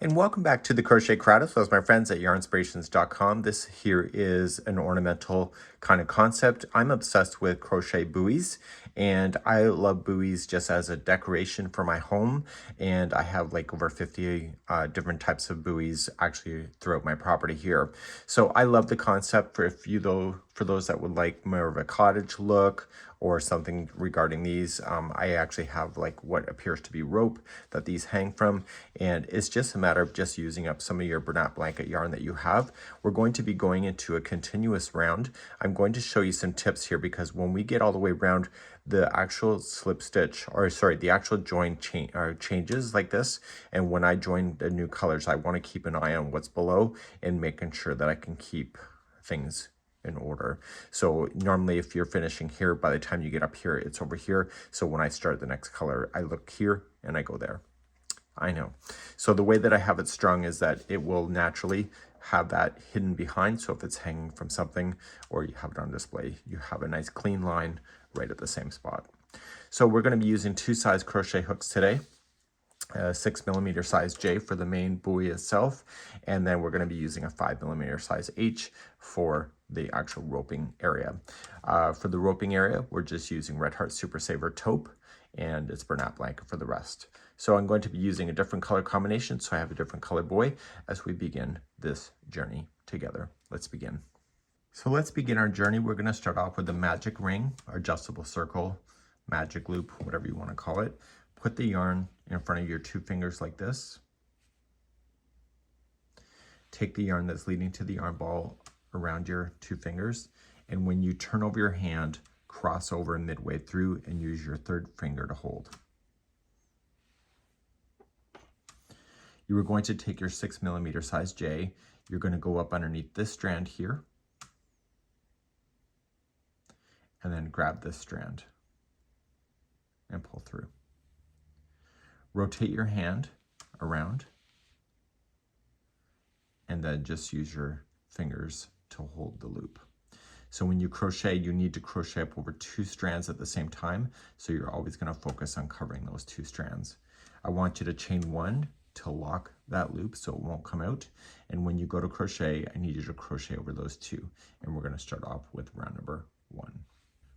And welcome back to the Crochet Crowd, as well as my friends at yarnspirations.com. This here is an ornamental kind of concept. I'm obsessed with crochet buoys, and I love buoys just as a decoration for my home. And I have like over 50 different types of buoys actually throughout my property here. So I love the concept for for those that would like more of a cottage look or something regarding these. I actually have like what appears to be rope that these hang from, and it's just a matter of just using up some of your Bernat blanket yarn that you have. We're going to be going into a continuous round. I'm going to show you some tips here, because when we get all the way around, the actual slip stitch, or sorry, the actual join changes like this. And when I join the new colors, I want to keep an eye on what's below and making sure that I can keep things in order. So normally if you're finishing here, by the time you get up here, it's over here. So when I start the next color, I look here and I go there. I know. So the way that I have it strung is that it will naturally have that hidden behind. So if it's hanging from something or you have it on display, you have a nice clean line right at the same spot. So we're going to be using 2 size crochet hooks today. 6mm size J for the main buoy itself, and then we're going to be using a 5mm size H for the actual roping area. For the roping area, we're just using Red Heart Super Saver taupe, and it's Bernat blanket for the rest. So I'm going to be using a different color combination, so I have a different color buoy as we begin this journey together. Let's begin. So let's begin our journey. We're going to start off with the magic ring, or adjustable circle, magic loop, whatever you want to call it. Put the yarn in front of your 2 fingers like this. Take the yarn that's leading to the yarn ball around your 2 fingers, and when you turn over your hand, cross over midway through and use your 3rd finger to hold. You are going to take your 6mm size J. You're going to go up underneath this strand here, and then grab this strand and pull through. Rotate your hand around, and then just use your fingers to hold the loop. So when you crochet, you need to crochet up over 2 strands at the same time, so you're always going to focus on covering those 2 strands. I want you to chain 1 to lock that loop so it won't come out, and when you go to crochet, I need you to crochet over those 2, and we're going to start off with round number 1.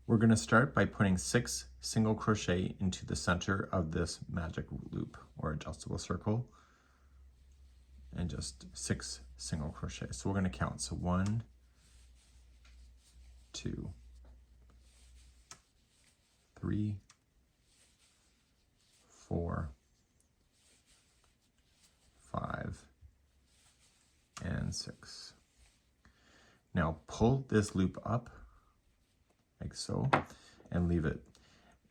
We're going to start by putting 6 single crochet into the center of this magic loop or adjustable circle, and just 6 single crochet. So we're going to count. So 1, 2, 3, 4, 5, and 6. Now pull this loop up like so, and leave it,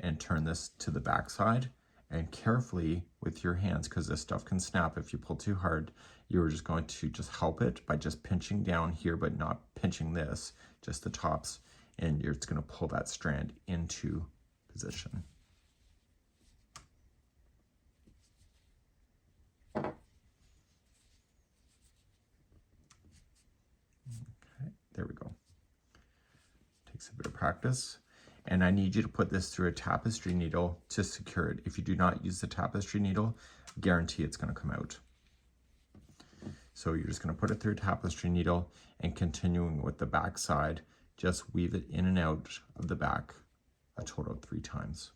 and turn this to the back side, and carefully with your hands, because this stuff can snap if you pull too hard, you're just going to just help it by just pinching down here, but not pinching this, just the tops, and you're just going to pull that strand into position. Okay, there we go. Takes a bit of practice, and I need you to put this through a tapestry needle to secure it. If you do not use the tapestry needle, guarantee it's going to come out. So you're just going to put it through a tapestry needle, and continuing with the back side, just weave it in and out of the back a total of 3 times.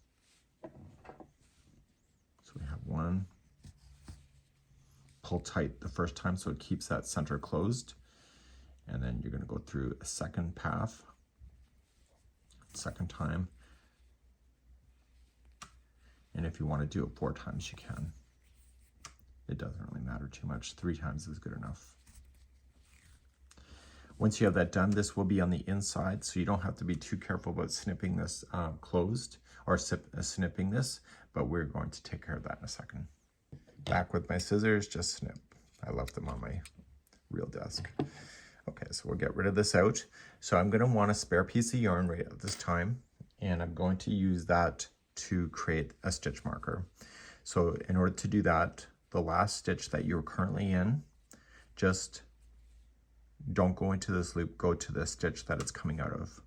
So we have 1, pull tight the first time so it keeps that center closed, and then you're going to go through a second path, 2nd time, and if you want to do it 4 times, you can. It doesn't really matter too much. 3 times is good enough. Once you have that done, this will be on the inside, so you don't have to be too careful about snipping this closed, or snipping this, but we're going to take care of that in a second. Back with my scissors, just snip. I left them on my real desk. Okay, so we'll get rid of this out. So I'm going to want a spare piece of yarn right at this time, and I'm going to use that to create a stitch marker. So in order to do that, the last stitch that you're currently in, just don't go into this loop, go to the stitch that it's coming out of.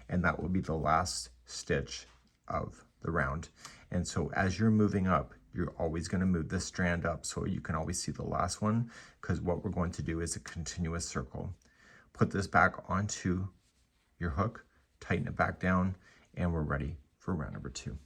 And that will be the last stitch of the round. And so as you're moving up, you're always going to move this strand up so you can always see the last one, because what we're going to do is a continuous circle. Put this back onto your hook, tighten it back down, and we're ready for round number 2.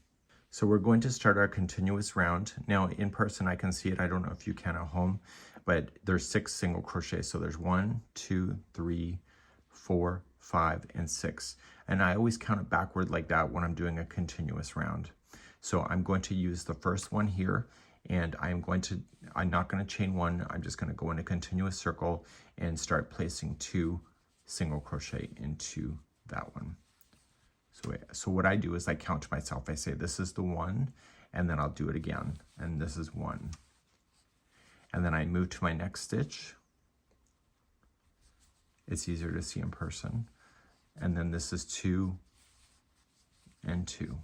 So we're going to start our continuous round. Now in person I can see it, I don't know if you can at home, but there's 6 single crochets. So there's 1, 2, 3, 4, 5, and 6. And I always count it backward like that when I'm doing a continuous round. So I'm going to use the first one here, and I'm not going to chain 1, I'm just going to go in a continuous circle and start placing 2 single crochet into that one. So what I do is I count to myself. I say this is the 1, and then I'll do it again, and this is 1. And then I move to my next stitch. It's easier to see in person. And then this is 2 and 2.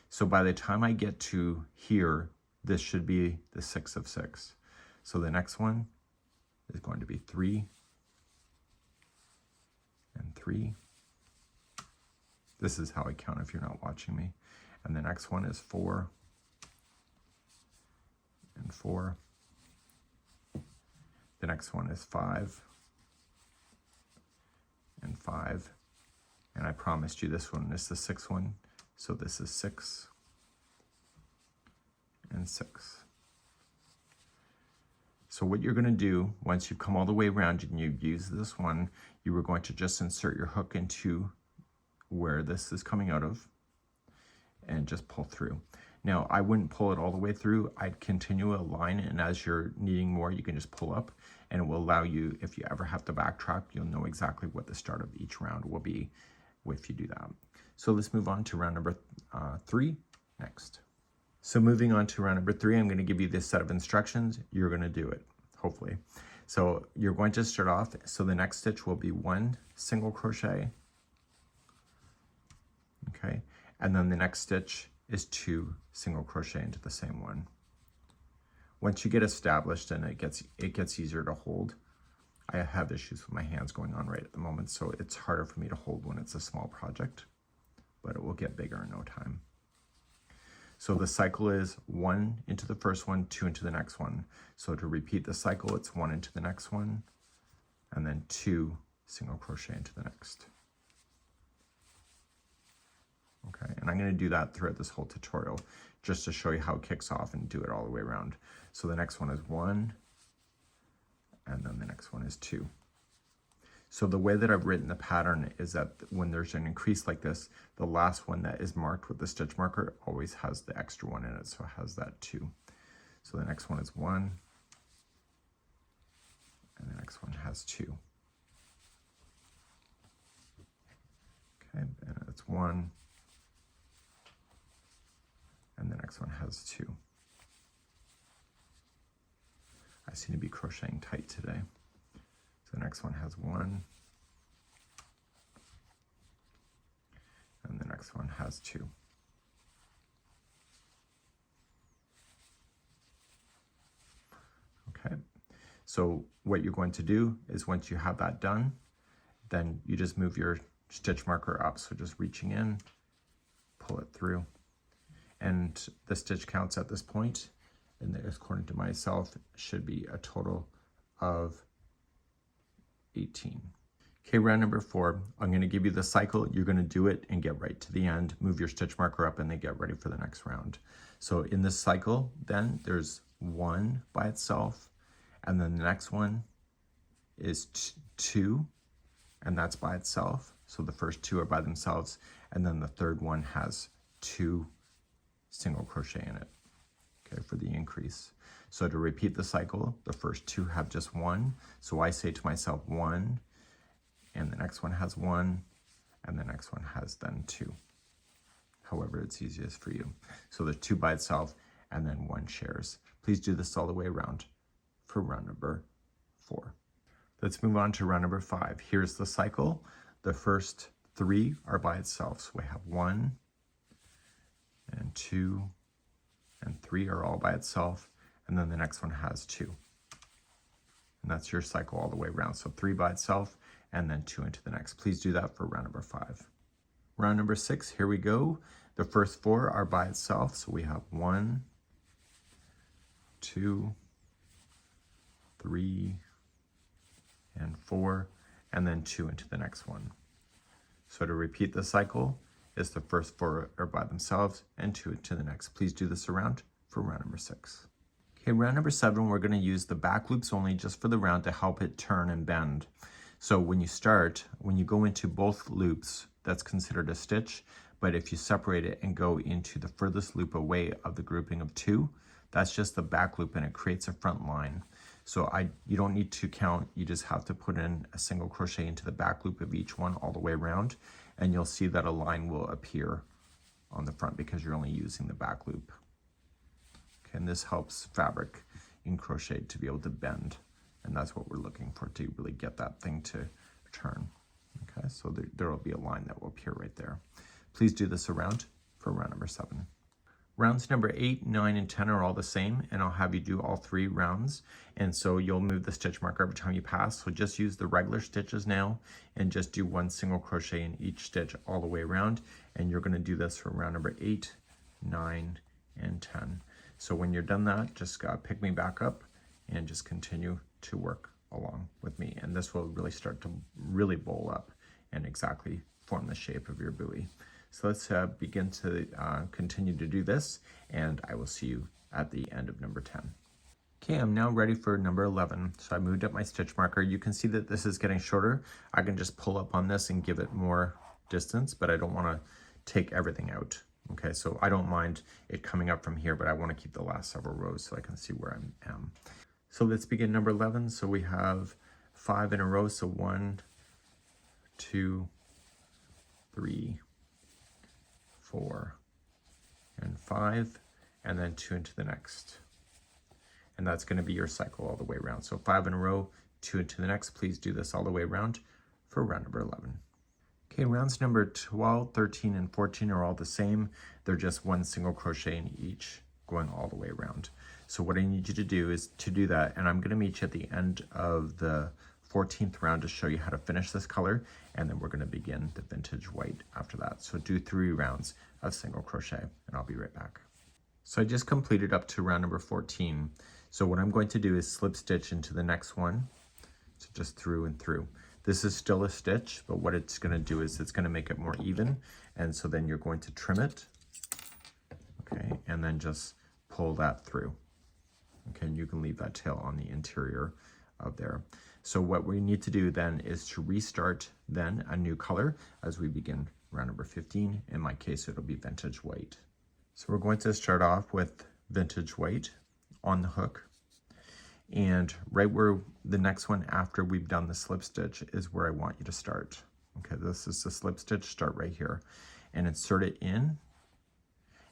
So by the time I get to here, this should be the 6 of 6. So the next one is going to be 3 and 3. This is how I count if you're not watching me. And the next one is 4 and 4. The next one is 5 and 5. And I promised you this one is the 6th one. So this is 6 and 6. So what you're going to do once you've come all the way around and you've used this one, you are going to just insert your hook into where this is coming out of and just pull through. Now I wouldn't pull it all the way through, I'd continue a line, and as you're needing more you can just pull up, and it will allow you, if you ever have to backtrack, you'll know exactly what the start of each round will be if you do that. So let's move on to round number 3 next. So moving on to round number 3, I'm going to give you this set of instructions. You're going to do it, hopefully. So you're going to start off, so the next stitch will be 1 single crochet, okay, and then the next stitch is 2 single crochet into the same one. Once you get established and it gets easier to hold, I have issues with my hands going on right at the moment, so it's harder for me to hold when it's a small project, but it will get bigger in no time. So the cycle is 1 into the first one, 2 into the next one. So to repeat the cycle, it's 1 into the next one, and then 2 single crochet into the next. Okay, and I'm going to do that throughout this whole tutorial just to show you how it kicks off and do it all the way around. So the next one is 1, and then the next one is 2. So the way that I've written the pattern is that when there's an increase like this, the last one that is marked with the stitch marker always has the extra one in it, so it has that 2. So the next one is 1, and the next one has 2. Okay, and it's 1, and the next one has 2. I seem to be crocheting tight today. So the next one has 1, and the next one has 2. Okay, so what you're going to do is once you have that done, then you just move your stitch marker up. So just reaching in, pull it through, and the stitch counts at this point, and according to myself, should be a total of 18. Okay, round number 4, I'm going to give you the cycle. You're going to do it and get right to the end, move your stitch marker up, and then get ready for the next round. So in this cycle, then there's 1 by itself, and then the next one is 2, and that's by itself. So the first 2 are by themselves, and then the third one has 2 single crochet in it, okay, for the increase. So to repeat the cycle, the first 2 have just 1. So I say to myself 1, and the next one has 1, and the next one has then 2. However it's easiest for you. So there's 2 by itself, and then 1 shares. Please do this all the way around for round number 4. Let's move on to round number 5. Here's the cycle. The first 3 are by itself. So we have 1, and 2, and 3 are all by itself. And then the next one has 2. And that's your cycle all the way around. So 3 by itself, and then 2 into the next. Please do that for round number 5. Round number 6, here we go. The first 4 are by itself, so we have 1, 2, 3, and 4, and then 2 into the next one. So to repeat the cycle is the first 4 are by themselves and 2 into the next. Please do this around for round number 6. Okay, round number 7, we're going to use the back loops only just for the round to help it turn and bend. So when you start, when you go into both loops, that's considered a stitch, but if you separate it and go into the furthest loop away of the grouping of 2, that's just the back loop and it creates a front line. So you don't need to count, you just have to put in a single crochet into the back loop of each one all the way around, and you'll see that a line will appear on the front because you're only using the back loop. Okay, and this helps fabric in crochet to be able to bend, and that's what we're looking for, to really get that thing to turn. Okay, so there will be a line that will appear right there. Please do this around for round number 7. Rounds number 8, 9, and 10 are all the same, and I'll have you do all 3 rounds. And so you'll move the stitch marker every time you pass. So just use the regular stitches now and just do 1 single crochet in each stitch all the way around. And you're going to do this for round number 8, 9, and 10. So when you're done that, just pick me back up and just continue to work along with me. And this will really start to really bowl up and exactly form the shape of your buoy. So let's begin to continue to do this, and I will see you at the end of number 10. Okay, I'm now ready for number 11. So I moved up my stitch marker. You can see that this is getting shorter. I can just pull up on this and give it more distance, but I don't want to take everything out. Okay, so I don't mind it coming up from here, but I want to keep the last several rows so I can see where I am. So let's begin number 11. So we have 5 in a row. So 1, 2, 3, 4, and 5, and then 2 into the next. And that's going to be your cycle all the way around. So 5 in a row, 2 into the next. Please do this all the way around for round number 11. Okay, rounds number 12, 13, and 14 are all the same. They're just 1 single crochet in each, going all the way around. So what I need you to do is to do that, and I'm going to meet you at the end of the 14th round to show you how to finish this color, and then we're going to begin the vintage white after that. So do 3 rounds of single crochet, and I'll be right back. So I just completed up to round number 14. So what I'm going to do is slip stitch into the next one, so just through and through. This is still a stitch, but what it's going to do is it's going to make it more even, and so then you're going to trim it, okay, and then just pull that through. Okay, and you can leave that tail on the interior of there. So what we need to do then is to restart then a new color as we begin round number 15. In my case, it'll be vintage white. So we're going to start off with vintage white on the hook. And right where the next one after we've done the slip stitch is where I want you to start. Okay, this is the slip stitch, start right here. And insert it in.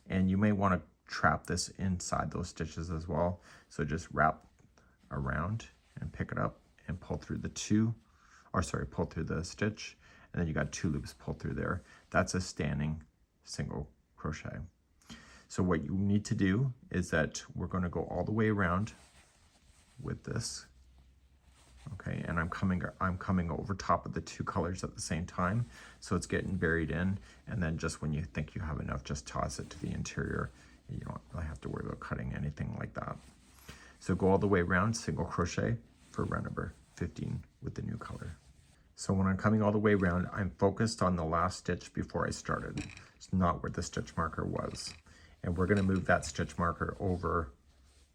And you may want to trap this inside those stitches as well. So just wrap around and pick it up and pull through pull through the stitch, and then you got 2 loops pull through there. That's a standing single crochet. So what you need to do is that we're going to go all the way around with this. Okay, and I'm coming over top of the 2 colors at the same time, so it's getting buried in, and then just when you think you have enough, just toss it to the interior. You don't really have to worry about cutting anything like that. So go all the way around, single crochet for round number 15 with the new color. So when I'm coming all the way around, I'm focused on the last stitch before I started. It's not where the stitch marker was. And we're going to move that stitch marker over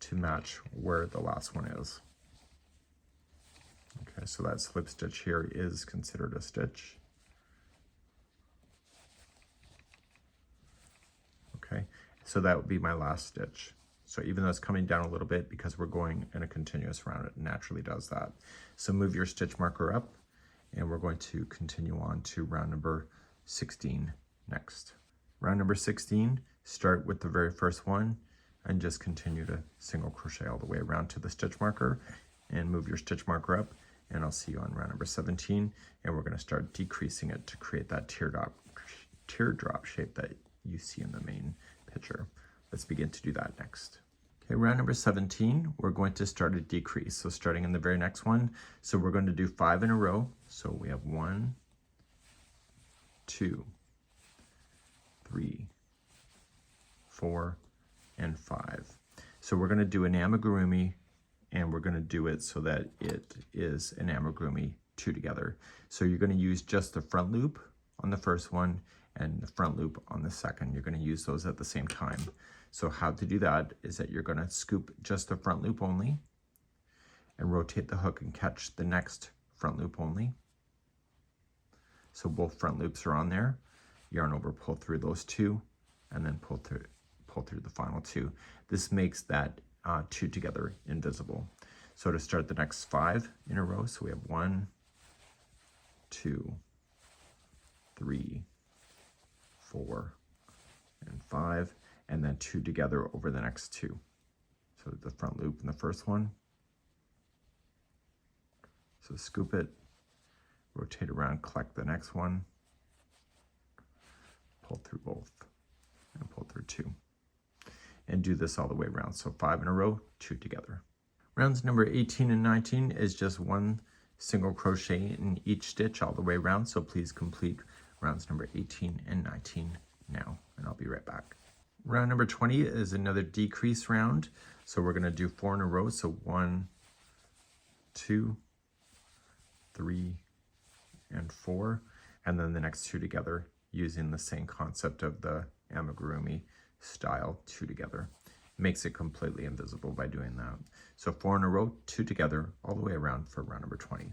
to match where the last one is. Okay, so that slip stitch here is considered a stitch. Okay, so that would be my last stitch. So even though it's coming down a little bit, because we're going in a continuous round, it naturally does that. So move your stitch marker up, and we're going to continue on to round number 16 next. Round number 16, start with the very first one and just continue to single crochet all the way around to the stitch marker and move your stitch marker up, and I'll see you on round number 17, and we're going to start decreasing it to create that teardrop shape that you see in the main picture. Let's begin to do that next. Okay, round number 17, we're going to start a decrease. So starting in the very next one, so we're going to do 5 in a row. So we have 1, 2, 3, 4, and 5. So we're going to do an amigurumi, and we're going to do it so that it is an amigurumi 2 together. So you're going to use just the front loop on the first one and the front loop on the second. You're going to use those at the same time. So how to do that is that you're going to scoop just the front loop only and rotate the hook and catch the next front loop only. So both front loops are on there. Yarn over, pull through those 2, and then pull through the final 2. This makes that 2 together invisible. So to start the next 5 in a row, so we have 1, 2, 3, 4, and 5, and then 2 together over the next 2. So the front loop in the first one. So scoop it, rotate around, collect the next one, pull through both, and pull through 2. And do this all the way around. So 5 in a row, 2 together. Rounds number 18 and 19 is just 1 single crochet in each stitch all the way around. So please complete rounds number 18 and 19 now, and I'll be right back. Round number 20 is another decrease round. So we're going to do 4 in a row. So 1, 2, 3, and 4, and then the next 2 together using the same concept of the amigurumi style 2 together. Makes it completely invisible by doing that. So 4 in a row, 2 together all the way around for round number 20.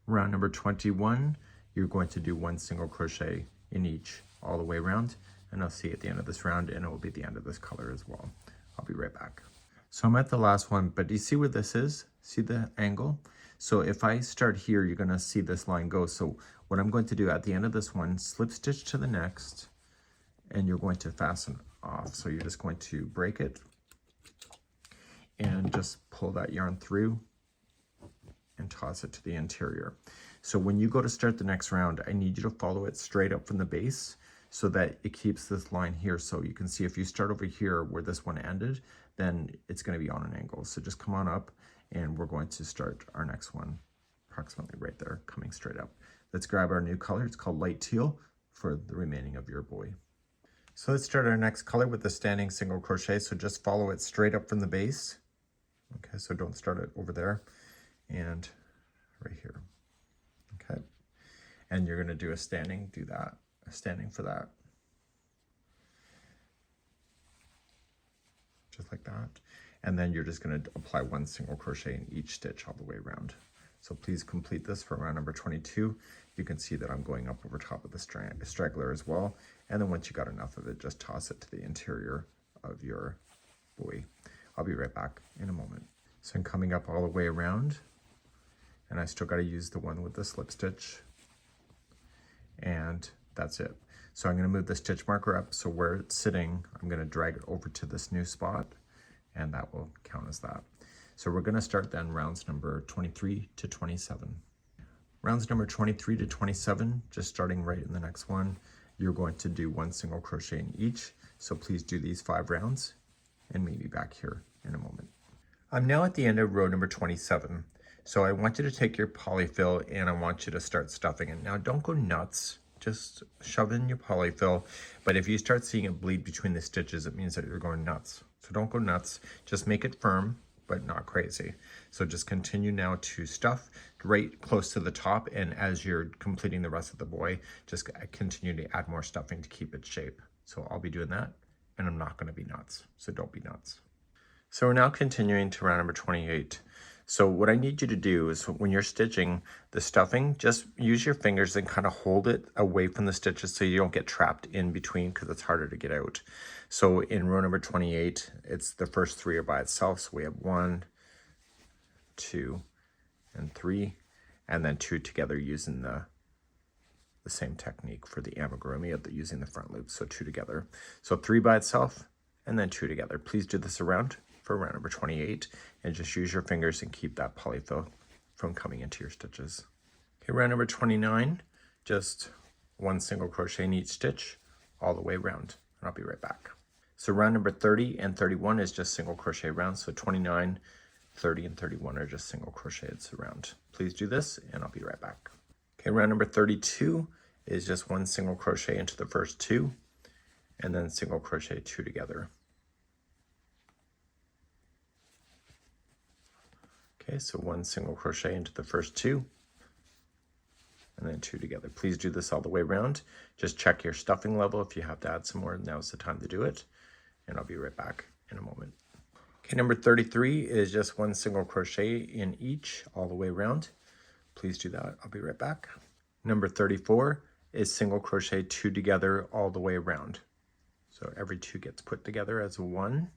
Round number 21, you're going to do 1 single crochet in each all the way around, and I'll see you at the end of this round, and it will be the end of this color as well. I'll be right back. So I'm at the last one, but do you see where this is? See the angle? So if I start here, you're going to see this line go. So what I'm going to do at the end of this one, slip stitch to the next, and you're going to fasten off. So you're just going to break it and just pull that yarn through and toss it to the interior. So when you go to start the next round, I need you to follow it straight up from the base so that it keeps this line here. So you can see if you start over here where this one ended, then it's going to be on an angle. So just come on up, and we're going to start our next one approximately right there, coming straight up. Let's grab our new color. It's called light teal for the remaining of your buoy. So let's start our next color with the standing single crochet. So just follow it straight up from the base. Okay, so don't start it over there and right here. Okay, and you're going to do a standing, do that, a standing for that. Just like that. And then you're just going to apply 1 single crochet in each stitch all the way around. So please complete this for round number 22. You can see that I'm going up over top of the straggler as well. And then once you got enough of it, just toss it to the interior of your buoy. I'll be right back in a moment. So I'm coming up all the way around, and I still got to use the one with the slip stitch. And that's it. So I'm going to move the stitch marker up. So where it's sitting, I'm going to drag it over to this new spot, and that will count as that. So we're going to start then rounds number 23 to 27. Rounds number 23 to 27, just starting right in the next one, you're going to do 1 single crochet in each. So please do these 5 rounds and meet me back here in a moment. I'm now at the end of row number 27. So I want you to take your polyfill and I want you to start stuffing it. Now don't go nuts. Just shove in your polyfill, but if you start seeing it bleed between the stitches, it means that you're going nuts. So don't go nuts, just make it firm, but not crazy. So just continue now to stuff right close to the top, and as you're completing the rest of the buoy, just continue to add more stuffing to keep its shape. So I'll be doing that, and I'm not gonna be nuts, so don't be nuts. So we're now continuing to round number 28. So what I need you to do is when you're stitching the stuffing, just use your fingers and kind of hold it away from the stitches so you don't get trapped in between, because it's harder to get out. So in row number 28, it's the first 3 are by itself. So we have 1, 2, and 3, and then 2 together using the same technique for the amigurumi of using the front loop. So 2 together. So 3 by itself, and then 2 together. Please do this around for round number 28, and just use your fingers and keep that polyfill from coming into your stitches. Okay, round number 29, just 1 single crochet in each stitch all the way around, and I'll be right back. So round number 30 and 31 is just single crochet rounds. So 29, 30, and 31 are just single crochets around. Please do this, and I'll be right back. Okay, round number 32 is just 1 single crochet into the first 2, and then single crochet 2 together. Okay, so 1 single crochet into the first 2, and then 2 together. Please do this all the way around. Just check your stuffing level. If you have to add some more, now's the time to do it. And I'll be right back in a moment. Okay, number 33 is just 1 single crochet in each all the way around. Please do that. I'll be right back. Number 34 is single crochet 2 together all the way around. So every 2 gets put together as a 1,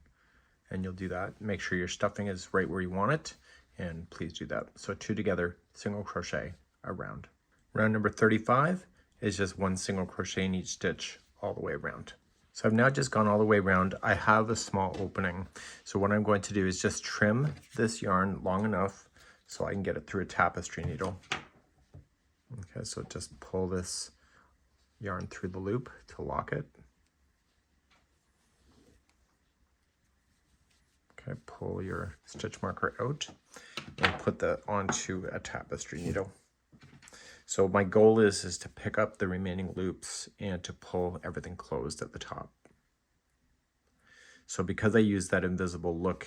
and you'll do that. Make sure your stuffing is right where you want it, and please do that. So 2 together, single crochet around. Round number 35 is just 1 single crochet in each stitch all the way around. So I've now just gone all the way around. I have a small opening. So what I'm going to do is just trim this yarn long enough so I can get it through a tapestry needle. Okay, so just pull this yarn through the loop to lock it. Okay, pull your stitch marker out and put that onto a tapestry needle. So my goal is to pick up the remaining loops and to pull everything closed at the top. So because I use that invisible look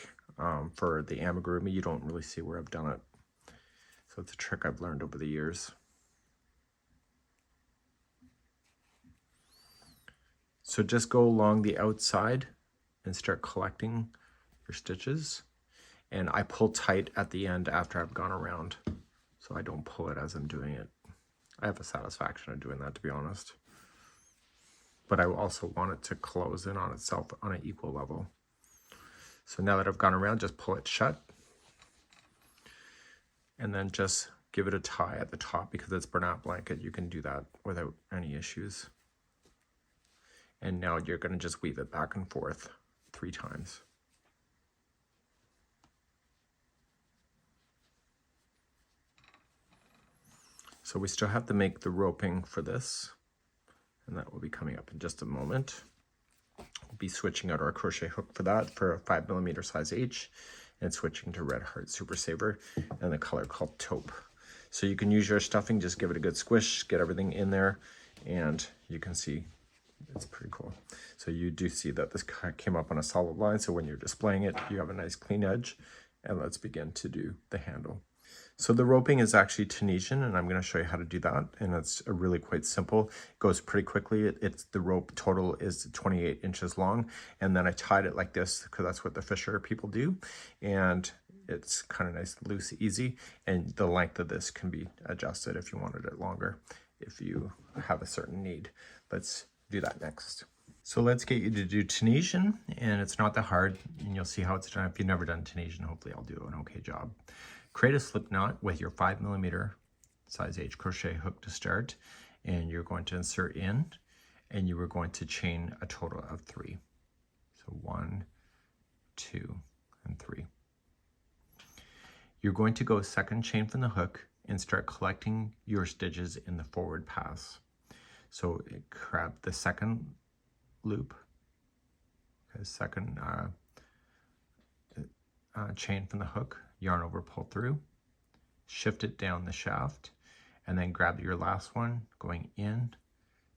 for the amigurumi, you don't really see where I've done it. So it's a trick I've learned over the years. So just go along the outside and start collecting your stitches. And I pull tight at the end after I've gone around, so I don't pull it as I'm doing it. I have a satisfaction of doing that, to be honest. But I also want it to close in on itself on an equal level. So now that I've gone around, just pull it shut. And then just give it a tie at the top. Because it's burnout blanket, you can do that without any issues. And now you're going to just weave it back and forth 3 times. So we still have to make the roping for this, and that will be coming up in just a moment. We'll be switching out our crochet hook for that for a 5mm size H, and switching to Red Heart Super Saver and the color called Taupe. So you can use your stuffing, just give it a good squish, get everything in there, and you can see it's pretty cool. So you do see that this came up on a solid line, so when you're displaying it, you have a nice clean edge. And let's begin to do the handle. So the roping is actually Tunisian, and I'm going to show you how to do that. And it's really quite simple. It goes pretty quickly. The rope total is 28 inches long, and then I tied it like this because that's what the Fisher people do. And it's kind of nice, loose, easy. And the length of this can be adjusted if you wanted it longer, if you have a certain need. Let's do that next. So let's get you to do Tunisian, and it's not that hard, and you'll see how it's done. If you've never done Tunisian, hopefully I'll do an okay job. Create a slip knot with your 5mm size H crochet hook to start, and you're going to insert in, and you are going to chain a total of 3. So 1, 2, and 3. You're going to go second chain from the hook and start collecting your stitches in the forward pass. So grab the second loop, okay, second chain from the hook, yarn over, pull through, shift it down the shaft, and then grab your last one going in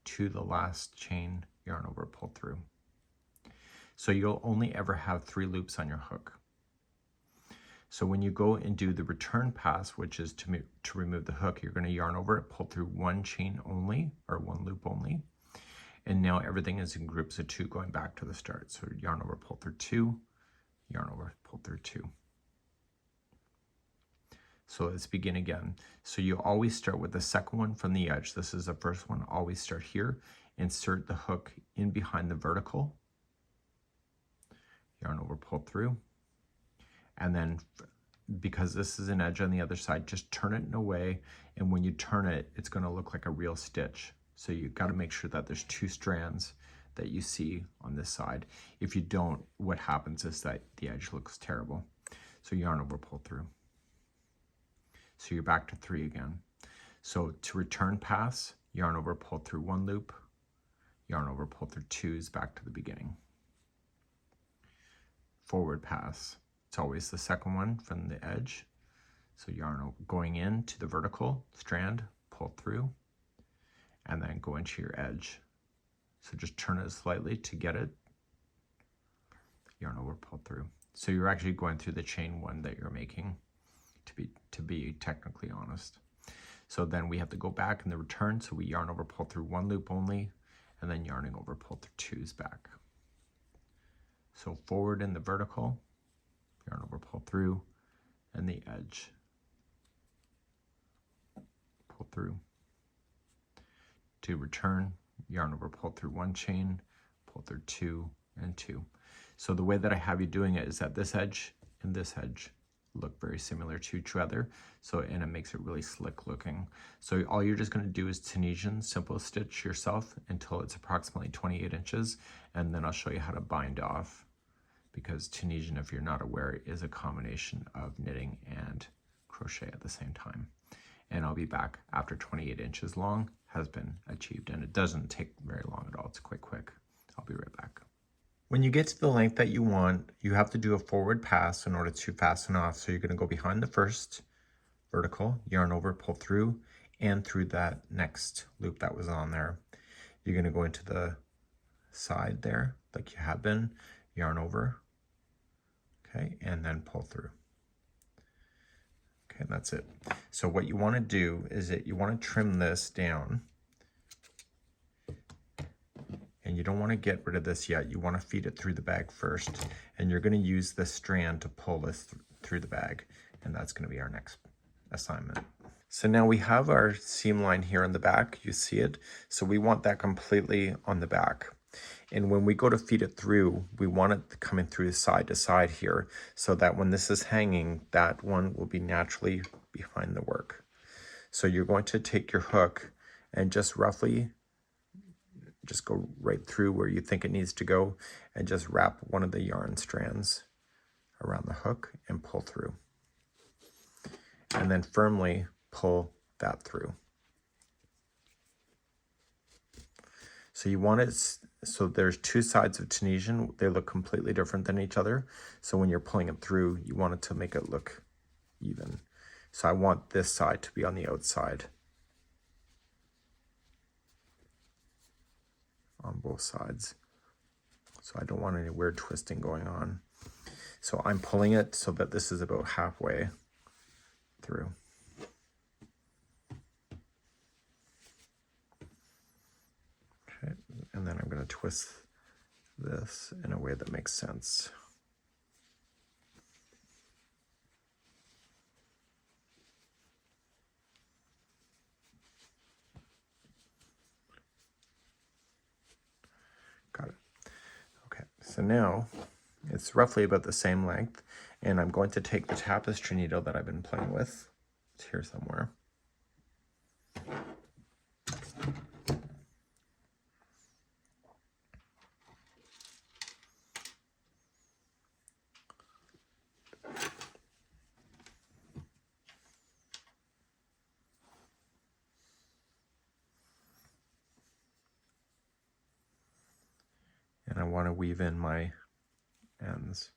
to the last chain, yarn over, pull through. So you'll only ever have 3 loops on your hook. So when you go and do the return pass, which is to remove the hook, you're going to yarn over it, pull through 1 chain only, or 1 loop only. And now everything is in groups of 2 going back to the start. So yarn over, pull through 2, yarn over, pull through 2. So let's begin again. So you always start with the second one from the edge. This is the first one. Always start here. Insert the hook in behind the vertical. Yarn over, pull through. And then because this is an edge on the other side, just turn it in a way. And when you turn it, it's going to look like a real stitch. So you've got to make sure that there's 2 strands that you see on this side. If you don't, what happens is that the edge looks terrible. So yarn over, pull through. So you're back to 3 again. So to return pass, yarn over, pull through 1 loop, yarn over, pull through 2 is back to the beginning. Forward pass, it's always the second one from the edge. So yarn over, going into the vertical strand, pull through, and then go into your edge. So just turn it slightly to get it, yarn over, pull through. So you're actually going through the chain 1 that you're making to be technically honest. So then we have to go back in the return. So we yarn over, pull through one loop only, and then yarning over, pull through twos back. So forward in the vertical, yarn over, pull through, and the edge, pull through. To return, yarn over, pull through one chain, pull through two and two. So the way that I have you doing it is that this edge and this edge look very similar to each other. And it makes it really slick looking. So all you're just going to do is Tunisian simple stitch yourself until it's approximately 28 inches. And then I'll show you how to bind off, because Tunisian, if you're not aware, is a combination of knitting and crochet at the same time. And I'll be back after 28 inches long has been achieved. And it doesn't take very long at all. It's quick. I'll be right back. When you get to the length that you want, you have to do a forward pass in order to fasten off. So you're going to go behind the first vertical, yarn over, pull through, and through that next loop that was on there. You're going to go into the side there, like you have been, yarn over, okay, and then pull through. Okay, and that's it. So what you want to do is that you want to trim this down. And you don't want to get rid of this yet. You want to feed it through the bag first. And you're going to use this strand to pull this through the bag. And that's going to be our next assignment. So now we have our seam line here in the back. You see it? So we want that completely on the back. And when we go to feed it through, we want it coming through side to side here, so that when this is hanging, that one will be naturally behind the work. So you're going to take your hook and just roughly just go right through where you think it needs to go, and just wrap one of the yarn strands around the hook and pull through. And then firmly pull that through. So you want it, so there's two sides of Tunisian. They look completely different than each other. So when you're pulling it through, you want it to make it look even. So I want this side to be on the outside on both sides. So I don't want any weird twisting going on. So I'm pulling it so that this is about halfway through. Okay, and then I'm going to twist this in a way that makes sense. Got it. Okay, so now it's roughly about the same length, and I'm going to take the tapestry needle that I've been playing with. It's here somewhere. And I want to weave in my ends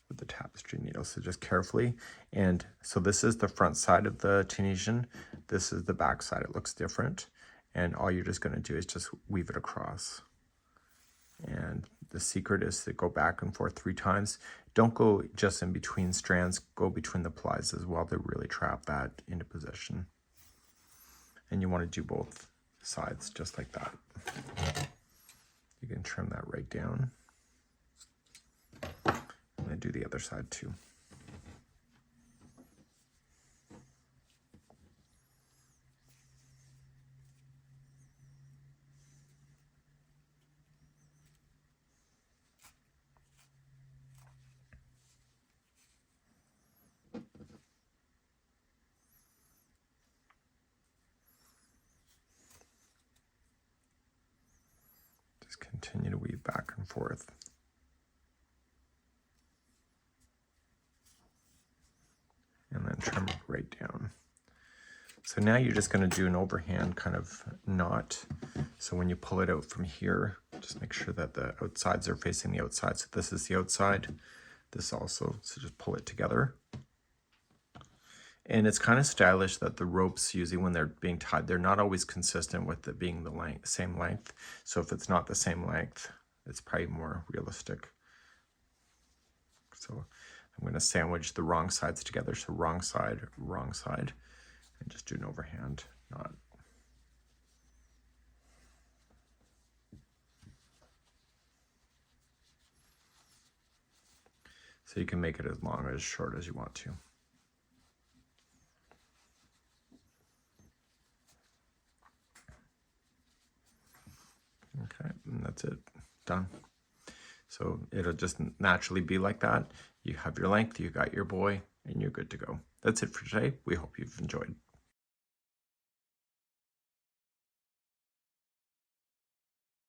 with the tapestry needle, so just carefully. And so this is the front side of the Tunisian, this is the back side. It looks different, and all you're just going to do is just weave it across. And the secret is to go back and forth 3 times. Don't go just in between strands, go between the plies as well to really trap that into position. And you want to do both sides just like that. You can trim that right down. And then do the other side too. Just continue to weave back and forth. And then trim it right down. So now you're just going to do an overhand kind of knot. So when you pull it out from here, just make sure that the outsides are facing the outside. So this is the outside, this also, so just pull it together. And it's kind of stylish that the ropes, usually when they're being tied, they're not always consistent with it being the same length. So if it's not the same length, it's probably more realistic. So I'm going to sandwich the wrong sides together. So wrong side, and just do an overhand knot. So you can make it as long or as short as you want to. Okay, and that's it, done. So it'll just naturally be like that. You have your length, you got your buoy, and you're good to go. That's it for today. We hope you've enjoyed.